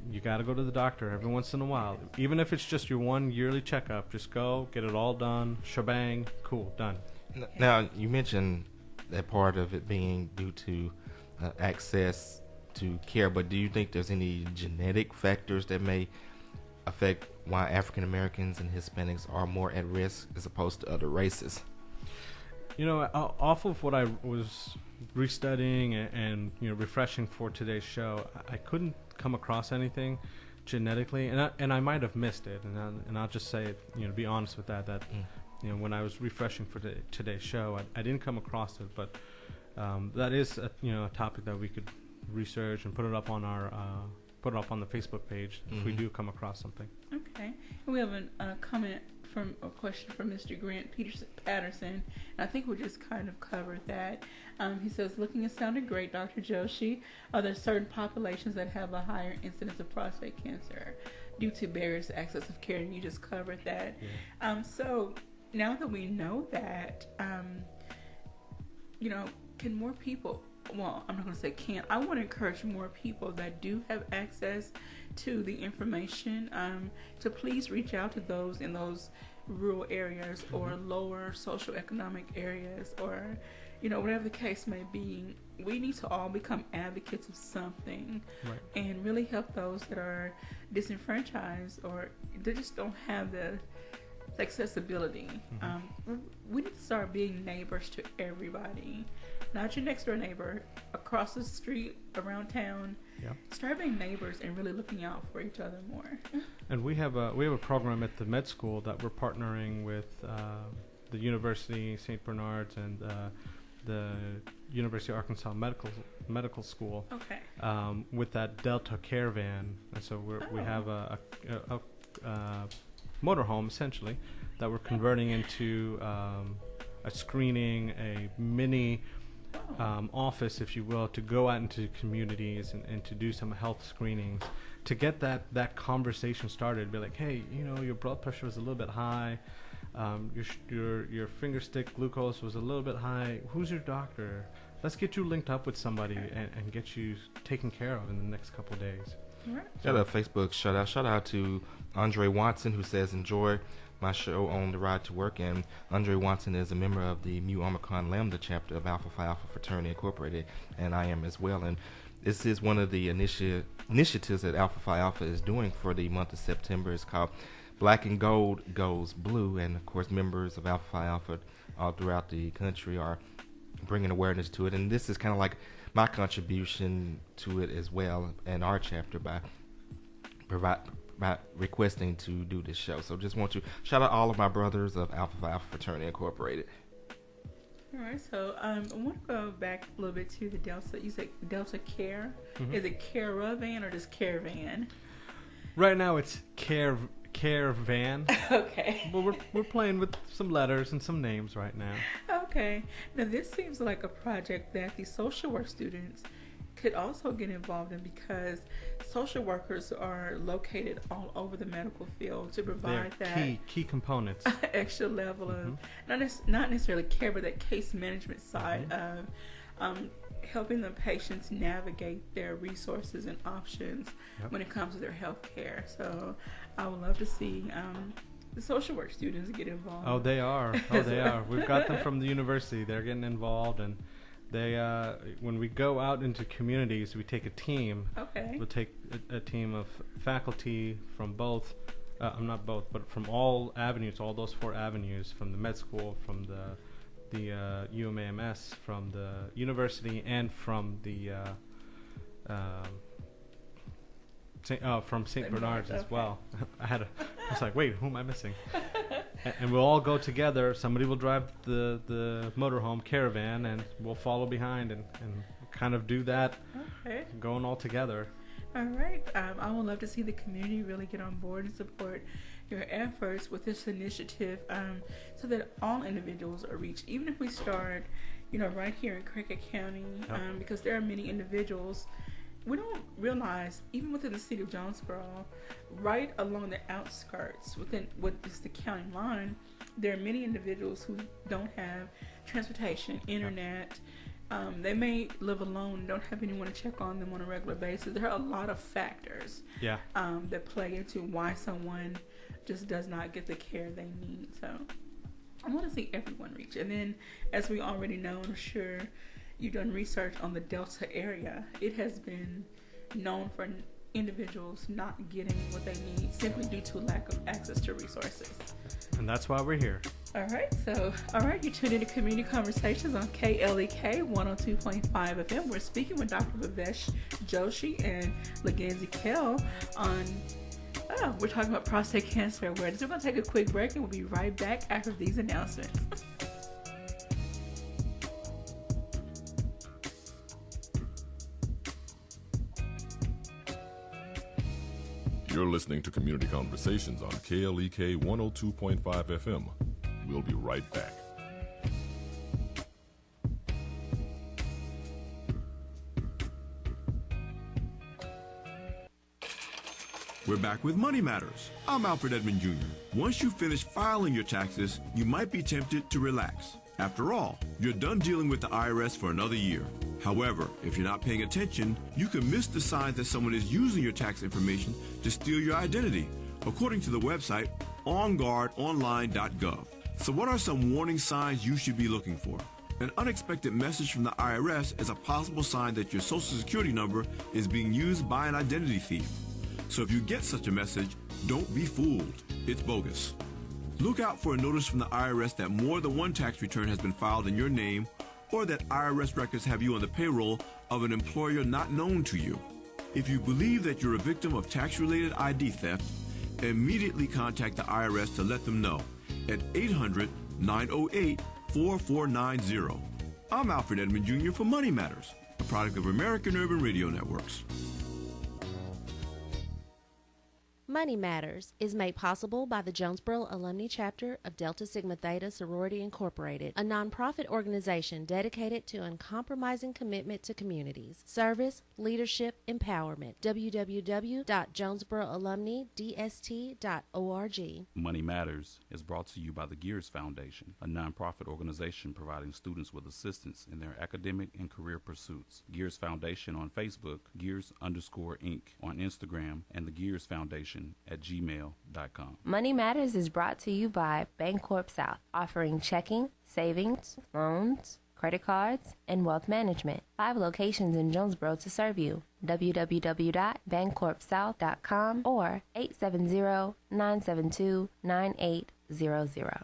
you got to go to the doctor every once in a while. Even if it's just your one yearly checkup, just go, get it all done, shebang, cool, done. Now, you mentioned that part of it being due to access to care, but do you think there's any genetic factors that may affect why African Americans and Hispanics are more at risk as opposed to other races? Off of what I was restudying and refreshing for today's show, I couldn't come across anything genetically, and I might have missed it, and I'll just say it, to be honest with that. When I was refreshing for today's show, I didn't come across it, but that is a topic that we could research and put it up on the Facebook page if we do come across something. Okay. We have a question from Mr. Grant Patterson, and I think we just kind of covered that. He says, looking and sounding great, Dr. Joshi. Are there certain populations that have a higher incidence of prostate cancer due to barriers to access of care? And you just covered that. Yeah. So now that we know that, can more people, well, I'm not going to say can, I want to encourage more people that do have access to the information to please reach out to those in those rural areas or lower socioeconomic areas, or whatever the case may be. We need to all become advocates of something, right, and really help those that are disenfranchised or they just don't have the accessibility. We need to start being neighbors to everybody, not your next door neighbor, across the street, around town. Yeah. Start being neighbors and really looking out for each other more. And we have a program at the med school that we're partnering with the University St. Bernard's and the University of Arkansas Medical School. Okay. With that Delta Caravan, and so we have a motorhome essentially that we're converting into screening, a mini office, if you will, to go out into communities and to do some health screenings, to get that conversation started. Be like, hey, your blood pressure was a little bit high, your finger stick glucose was a little bit high. Who's your doctor? Let's get you linked up with somebody and get you taken care of in the next couple of days. Right. Got a Facebook shout out to Andre Watson, who says, enjoy my show on the ride to work. And Andre Watson is a member of the Mu Omicron Lambda chapter of Alpha Phi Alpha Fraternity Incorporated, and I am as well. And this is one of the initiatives that Alpha Phi Alpha is doing for the month of September. It's called Black and Gold Goes Blue, and of course members of Alpha Phi Alpha all throughout the country are bringing awareness to it. And this is kind of like my contribution to it as well, and our chapter by requesting to do this show. So just want to shout out all of my brothers of Alpha Phi Alpha Fraternity Incorporated. All right, so I want to go back a little bit to the Delta. You said Delta Care. Mm-hmm. Is it Caravan or just Caravan? Right now it's Caravan. Okay. But we're playing with some letters and some names right now. Okay. Now this seems like a project that the social work students could also get involved in, because social workers are located all over the medical field to provide that key components, extra level of not necessarily care, but that case management side of helping the patients navigate their resources and options when it comes to their health care. So I would love to see the social work students get involved. Oh, they are. We've got them from the university. They're getting involved, and they when we go out into communities, we take a team. Okay. We'll take a team of faculty from both, not both, but from all avenues, all those 4 avenues, from the med school, from the UMAMS, from the university, and from the from St. Bernard's as well. I was like, wait, who am I missing? And we'll all go together. Somebody will drive the motorhome caravan, and we'll follow behind and kind of do that, going all together. All right. I would love to see the community really get on board and support your efforts with this initiative, so that all individuals are reached. Even if we start, right here in Craighead County, because there are many individuals. We don't realize, even within the city of Jonesboro, right along the outskirts, within what is the county line, there are many individuals who don't have transportation, internet. They may live alone and don't have anyone to check on them on a regular basis. There are a lot of factors that play into why someone just does not get the care they need. So I want to see everyone reach. And then, as we already know, I'm sure you've done research on the Delta area. It has been known for individuals not getting what they need simply due to lack of access to resources. And that's why we're here. All right, you tuned into Community Conversations on KLEK 102.5 FM. We're speaking with Dr. Bhavesh Joshi and LaGanzie Kale on, we're talking about prostate cancer awareness. We're going to take a quick break, and we'll be right back after these announcements. You're listening to Community Conversations on KLEK 102.5 FM. We'll be right back. We're back with Money Matters. I'm Alfred Edmond Jr. Once you finish filing your taxes, you might be tempted to relax. After all, you're done dealing with the IRS for another year. However, if you're not paying attention, you can miss the signs that someone is using your tax information to steal your identity, according to the website onguardonline.gov. So what are some warning signs you should be looking for? An unexpected message from the IRS is a possible sign that your Social Security number is being used by an identity thief. So if you get such a message, don't be fooled. It's bogus. Look out for a notice from the IRS that more than one tax return has been filed in your name, or that IRS records have you on the payroll of an employer not known to you. If you believe that you're a victim of tax-related ID theft, immediately contact the IRS to let them know at 800-908-4490. I'm Alfred Edmond Jr. for Money Matters, a product of American Urban Radio Networks. Money Matters is made possible by the Jonesboro Alumni Chapter of Delta Sigma Theta Sorority Incorporated, a nonprofit organization dedicated to uncompromising commitment to communities, service, leadership, empowerment. www.jonesboroalumnidst.org. Money Matters is brought to you by the Gears Foundation, a nonprofit organization providing students with assistance in their academic and career pursuits. Gears Foundation on Facebook, Gears_Inc. on Instagram, and the Gears Foundation at gmail.com. Money Matters is brought to you by Bancorp South, offering checking, savings, loans, credit cards, and wealth management. 5 locations in Jonesboro to serve you. www.bancorpsouth.com or 870-972-9800.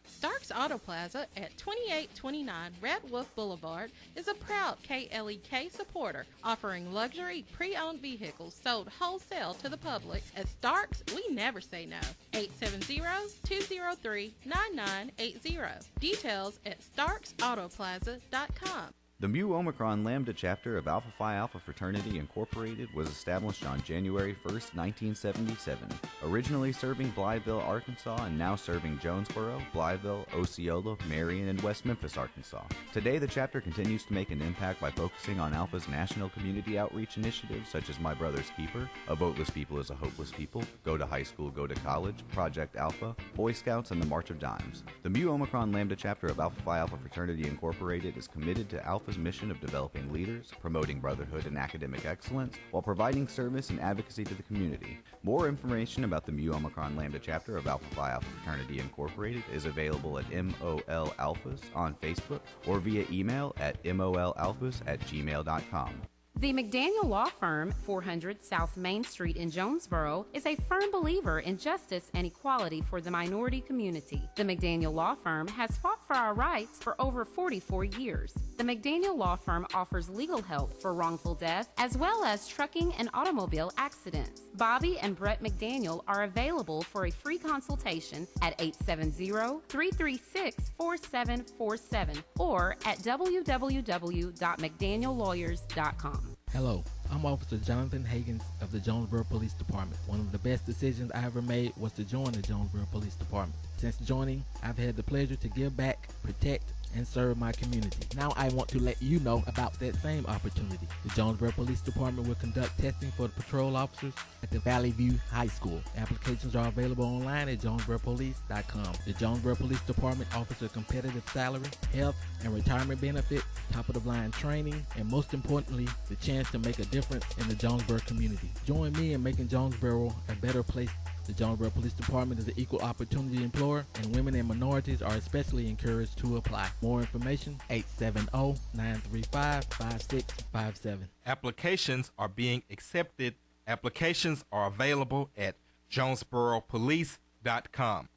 Starks Auto Plaza at 2829 Red Wolf Boulevard is a proud KLEK supporter, offering luxury pre-owned vehicles sold wholesale to the public. At Starks, we never say no. 870-203-9980. Details at starksautoplaza.com. The Mu Omicron Lambda chapter of Alpha Phi Alpha Fraternity Incorporated was established on January 1st, 1977, originally serving Blytheville, Arkansas, and now serving Jonesboro, Blytheville, Osceola, Marion, and West Memphis, Arkansas. Today, the chapter continues to make an impact by focusing on Alpha's national community outreach initiatives such as My Brother's Keeper, A Voteless People is a Hopeless People, Go to High School, Go to College, Project Alpha, Boy Scouts, and the March of Dimes. The Mu Omicron Lambda chapter of Alpha Phi Alpha Fraternity Incorporated is committed to Alpha's mission of developing leaders, promoting brotherhood and academic excellence, while providing service and advocacy to the community. More information about the Mu Omicron Lambda chapter of Alpha Phi Alpha Fraternity Incorporated is available at MOL Alphas on Facebook or via email at molalphas@gmail.com. The McDaniel Law Firm, 400 South Main Street in Jonesboro, is a firm believer in justice and equality for the minority community. The McDaniel Law Firm has fought for our rights for over 44 years. The McDaniel Law Firm offers legal help for wrongful death as well as trucking and automobile accidents. Bobby and Brett McDaniel are available for a free consultation at 870-336-4747 or at www.mcdaniellawyers.com. Hello, I'm Officer Jonathan Hagens of the Jonesboro Police Department. One of the best decisions I ever made was to join the Jonesboro Police Department. Since joining, I've had the pleasure to give back, protect, and serve my community. Now I want to let you know about that same opportunity. The Jonesboro Police Department will conduct testing for the patrol officers at the Valley View High School. Applications are available online at jonesboropolice.com. The Jonesboro Police Department offers a competitive salary, health, and retirement benefits, top-of-the-line training, and most importantly, the chance to make a difference in the Jonesboro community. Join me in making Jonesboro a better place. The Jonesboro Police Department is an equal opportunity employer, and women and minorities are especially encouraged to apply. More information, 870-935-5657. Applications are being accepted. Applications are available at jonesboropolice.com.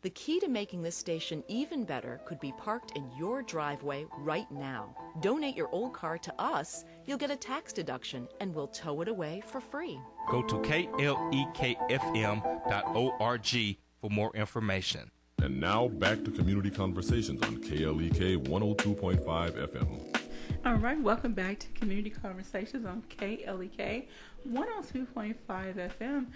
The key to making this station even better could be parked in your driveway right now. Donate your old car to us. You'll get a tax deduction, and we'll tow it away for free. Go to klekfm.org for more information. And now back to Community Conversations on KLEK 102.5 FM. All right, welcome back to Community Conversations on KLEK 102.5 FM.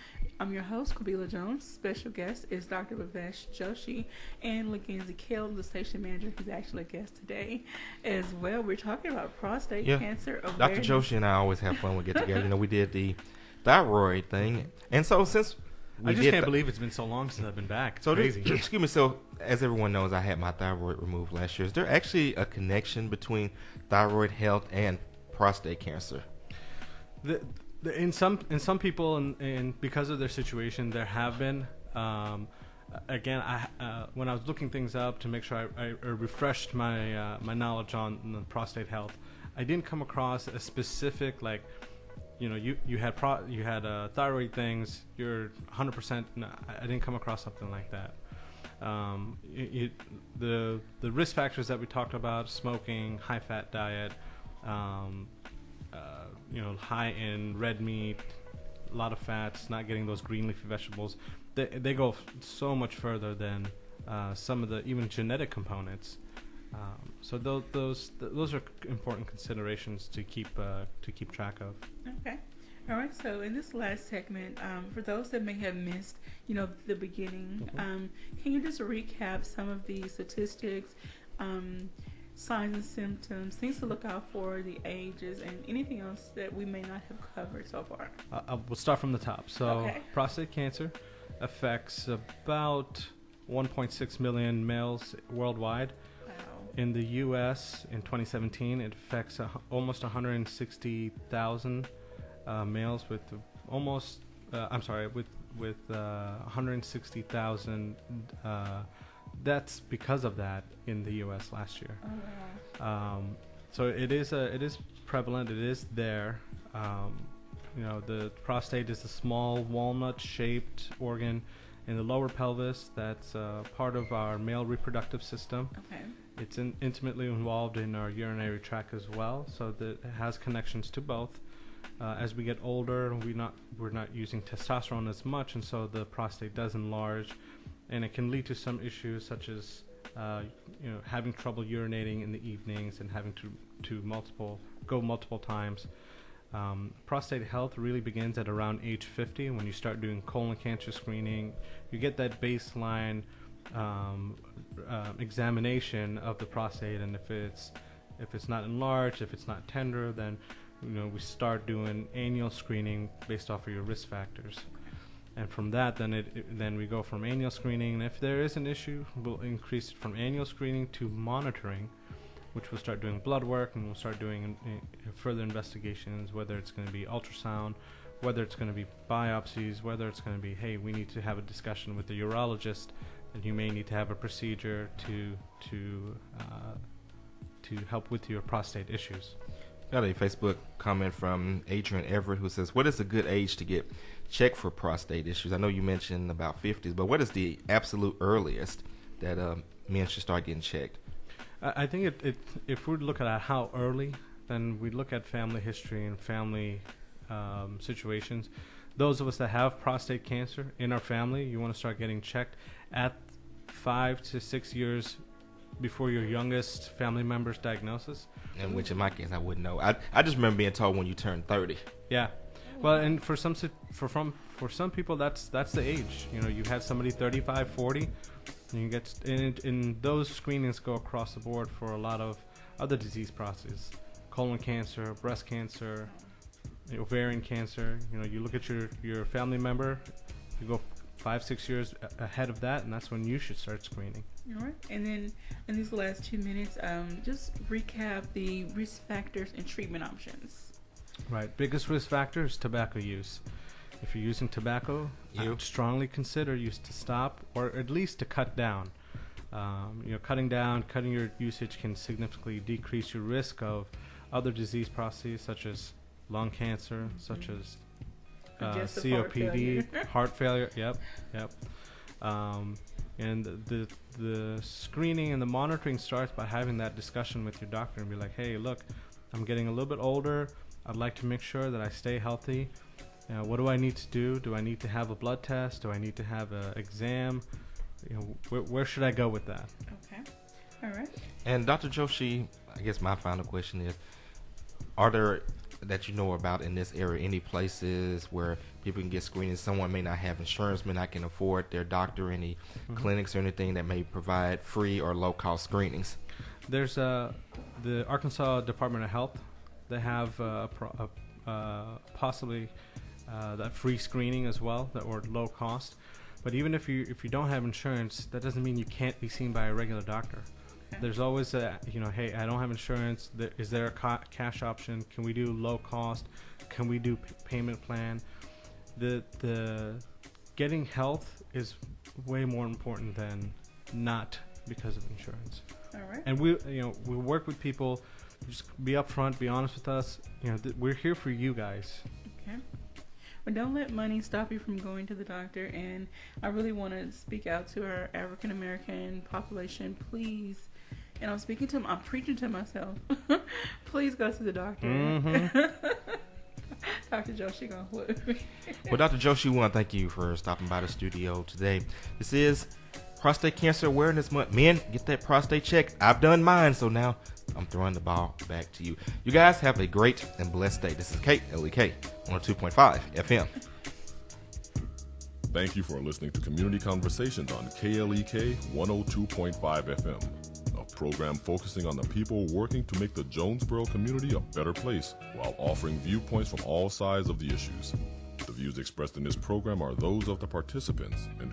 I'm your host, Kabila Jones. Special guest is Dr. Bhavesh Joshi and LaGanzie Kale, the station manager, who's actually a guest today as well. We're talking about prostate cancer awareness. Dr. Joshi and I always have fun when we get together. You know, we did the thyroid thing. And so since I just can't believe it's been so long since I've been back. It's crazy. Excuse me. So, as everyone knows, I had my thyroid removed last year. Is there actually a connection between thyroid health and prostate cancer? In some people, and because of their situation, there have been. Again, when I was looking things up to make sure I refreshed my my knowledge on prostate health, I didn't come across a specific you had thyroid things. You're 100%. No, I didn't come across something like that. The risk factors that we talked about: smoking, high fat diet, high in red meat, a lot of fats, not getting those green leafy vegetables. They go so much further than some of the even genetic components. So those are important considerations to keep track of. Okay. All right, so in this last segment, for those that may have missed, the beginning, can you just recap some of the statistics, signs and symptoms, things to look out for, the ages, and anything else that we may not have covered so far? We'll start from the top. So prostate cancer affects about 1.6 million males worldwide. In the U.S. in 2017, it affects almost 160,000 males with 160,000 deaths because of that in the U.S. last year. So it is prevalent. It is there. The prostate is a small walnut-shaped organ in the lower pelvis that's part of our male reproductive system. Okay. It's intimately involved in our urinary tract as well, so that it has connections to both. As we get older, we're not using testosterone as much, and so the prostate does enlarge, and it can lead to some issues such as having trouble urinating in the evenings and having to go multiple times. Prostate health really begins at around age 50 when you start doing colon cancer screening. You get that baseline examination of the prostate, and if it's not enlarged, if it's not tender, then we start doing annual screening based off of your risk factors. And from that, then we go from annual screening, and if there is an issue, we'll increase it from annual screening to monitoring, which we'll start doing blood work, and we'll start doing further investigations, whether it's going to be ultrasound, whether it's going to be biopsies, whether it's going to be, hey, we need to have a discussion with the urologist, and you may need to have a procedure to help with your prostate issues. Got a Facebook comment from Adrian Everett who says, what is a good age to get checked for prostate issues? I know you mentioned about 50s, but what is the absolute earliest that men should start getting checked? I think if we look at how early, then we look at family history and family situations. Those of us that have prostate cancer in our family, you want to start getting checked at 5 to 6 years before your youngest family member's diagnosis. And which in my case I wouldn't know. I just remember being told when you turn 30. Yeah. Well, and for some people that's the age. You have somebody 35, 40, and you get and those screenings go across the board for a lot of other disease processes. Colon cancer, breast cancer, ovarian cancer. You look at your family member, you go 5-6 years ahead of that, and that's when you should start screening. All right. And then in these last 2 minutes, just recap the risk factors and treatment options. Right. Biggest risk factor is tobacco use. If you're using tobacco, I would strongly consider to stop or at least to cut down. Cutting your usage can significantly decrease your risk of other disease processes such as lung cancer, such as COPD, heart failure. Yep. And the screening and the monitoring starts by having that discussion with your doctor and be like, hey, look, I'm getting a little bit older. I'd like to make sure that I stay healthy. What do I need to do? Do I need to have a blood test? Do I need to have an exam? Where should I go with that? Okay. All right. And Dr. Joshi, I guess my final question is, are there, that you know about in this area, any places where people can get screenings? Someone may not have insurance, may not can afford their doctor, any clinics or anything that may provide free or low-cost screenings? There's the Arkansas Department of Health. They have possibly that free screening as well, or low cost. But even if you don't have insurance, that doesn't mean you can't be seen by a regular doctor. Okay. There's always hey, I don't have insurance. Is there a cash option? Can we do low cost? Can we do payment plan? The getting health is way more important than not because of insurance. All right. And we work with people. Just be upfront, be honest with us. We're here for you guys. Okay. But don't let money stop you from going to the doctor. And I really want to speak out to our African American population. Please, and I'm preaching to myself. Please go to the doctor. Mm-hmm. Dr. Joshi gonna look. Well, Dr. Joshi, we want to thank you for stopping by the studio today. This is Prostate Cancer Awareness Month. Men, get that prostate checked. I've done mine, so now I'm throwing the ball back to you. You guys have a great and blessed day. This is Kate, LEK, 102.5 FM. Thank you for listening to Community Conversations on KLEK 102.5 FM, a program focusing on the people working to make the Jonesboro community a better place while offering viewpoints from all sides of the issues. The views expressed in this program are those of the participants and